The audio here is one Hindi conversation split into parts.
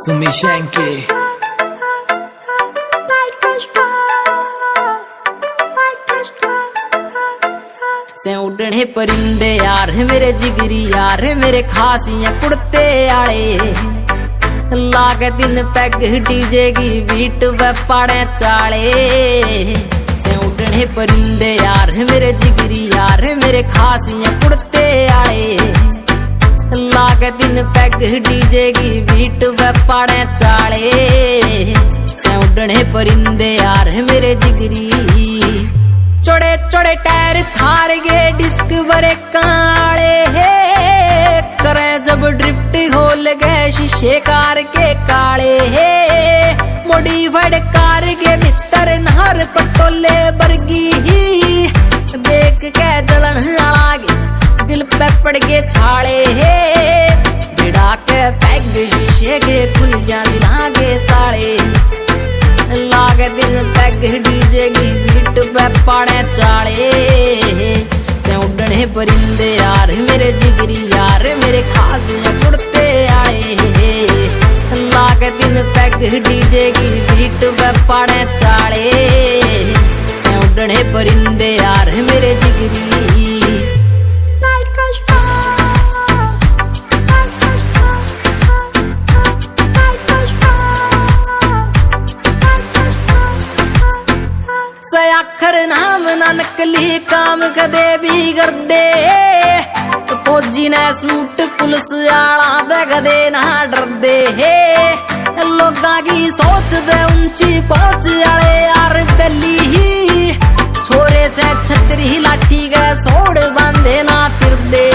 Sumishenke से उड़ने परिंदे यार मेरे जिगरी यार मेरे खासियां कुड़ते आले लागे दिन पैग डीजे की बीट व पाड़े चाले से उड़ने परिंदे यार मेरे जिगरी यार मेरे खासियां कुड़ते आले लागे दिन पैग डीजे की बीट व पाड़े चाले से उड़ने परिंदे यार मेरे जिगरी चौड़े चौड़े टायर थार गे डिस्क बरे काले हे करे जब ड्रिफ्ट होल गए शीशे कार के काले हे मॉडिफाइड कार के भीतर नहर पटोले बरगी ही देख के जलन लागे दिल पे पड़ के छाले हे बिड़ा के पैग शीशे के खुल जा लागे ताले लागे दिल पैग डीजे की बीट पे पाड़े चाले से उड़ने परिंदे यार मेरे जिगरी यार मेरे खासियां कुड़ते आए लागे दिल पैग डीजे की बीट पे पाड़े चाले से उड़ने परिंदे यार मेरे जिगरी आखर नाम ना नकली काम कदे भी कर दे फौजी ने सूट पुलिस आला दे कदे ना डर दे लोगां की सोच दे ऊंची पहुंच आले यार बेली ही छोरे से छतरी लाठी के सोड़ बांधे ना फिर दे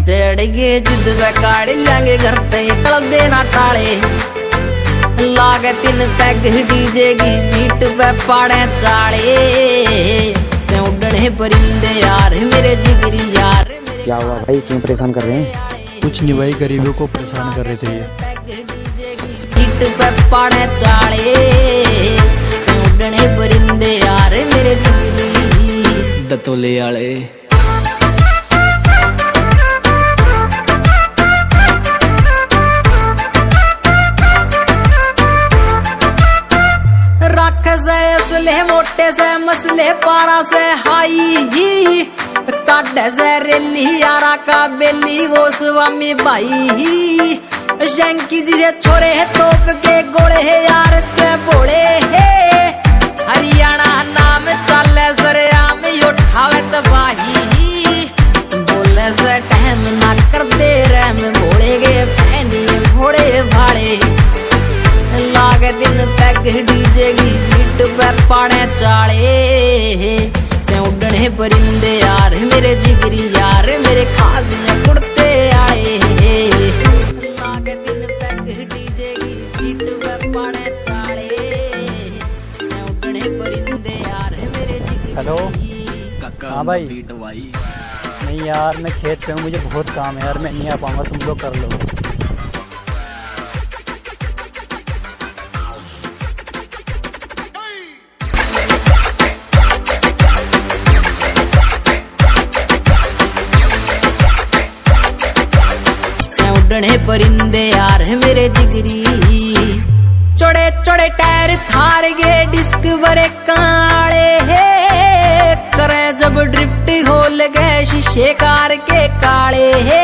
जड़ गे जिद वे काड़ लेंगे घर ते कल दे ना टाले लागे तीन पैग डीजे की बीट पे पाड़े चाले से उड़ने परिंदे यार मेरे जिगरी यार क्या हुआ भाई, क्यों परेशान कर रहे हैं? कुछ नहीं भाई, गरीबों को परेशान कर रहे थे ये। बीट पे पाड़े चाले से उड़ने परिंदे यार मेरे जिगरी दतोले आले से असले मोटे से मसले पारा से हाई ही काटे से रेली यारा का बेली वो स्वामी भाई ही शंकी जी से छोरे है तोप के गोले है यार से बोले है हरियाणा नाम चले सरेआम उठावे तबाही बोले से टहम ना कर दे रैम भोले गे फैनी भोले भाड़े लागे दिन पैग डीजे की बीट पे पाड़े चाले से उड़ने परिंदे यार मेरे जिगरी यार मेरे खासियां कुड़ते आए लागे दिन पैग डीजे की बीट पे पाड़े चाले से उड़ने परिंदे यार मेरे जिगरी। हेलो हाँ भाई। बीट भाई नहीं यार, मैं खेत पे हूँ, मुझे बहुत काम है यार, मैं नहीं आ पाऊंगा, तुम लोग कर लो। उड़ने परिंदे यार मेरे जिगरी चौड़े चौड़े टायर थार गे डिस्क बरे काले हे करे जब ड्रिफ्ट होल गए शीशे कार के काले हे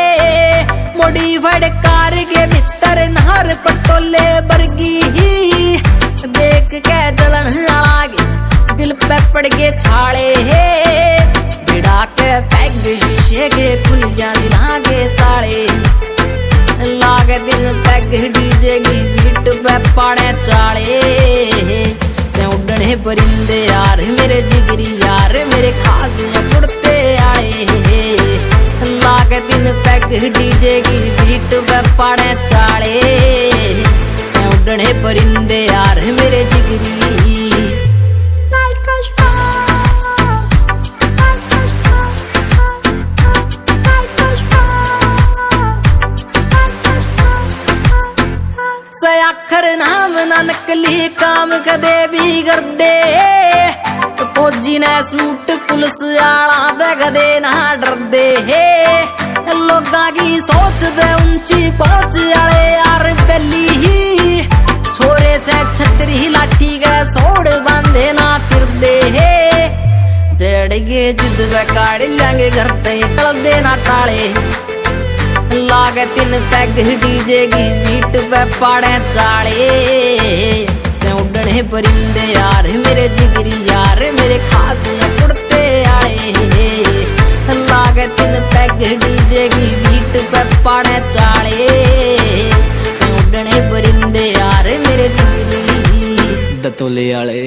मॉडिफाइड कार के भीतर नहर पटोले बरगी ही देख के जलन लागे दिल पे पड़ के छाले हे बिड़ा के पैग शीशे के खुल जा लागे ताले लागे दिल पैग डीजे की बीट पे पाड़े चाले से उड़ने परिंदे यार मेरे जिगरी यार मेरे खासियां कुड़ते आए लागे दिल पैग डीजे की बीट पे पाड़े चाले से उड़ने परिंदे यार मेरे जिगरी आखर नाम ना नकली काम कदे भी कर दे फौजी ने सूट पुलिस आला दे कदे ना डर दे लोगां की सोच दे ऊंची पहुंच आले यार बेली चढ़ गए जिद वे काढ़ लेंगे घर ते कल देना टाले लागे 3 पैग डीजे की बीट पे पाड़े चाले से उड़ने परिंदे यार मेरे जिगरी यार मेरे खास कुड़ते आए लागे 3 पैग डीजे की बीट पे पाड़े चाले से उड़ने परिंदे यार मेरे जिगरी दतोले आले।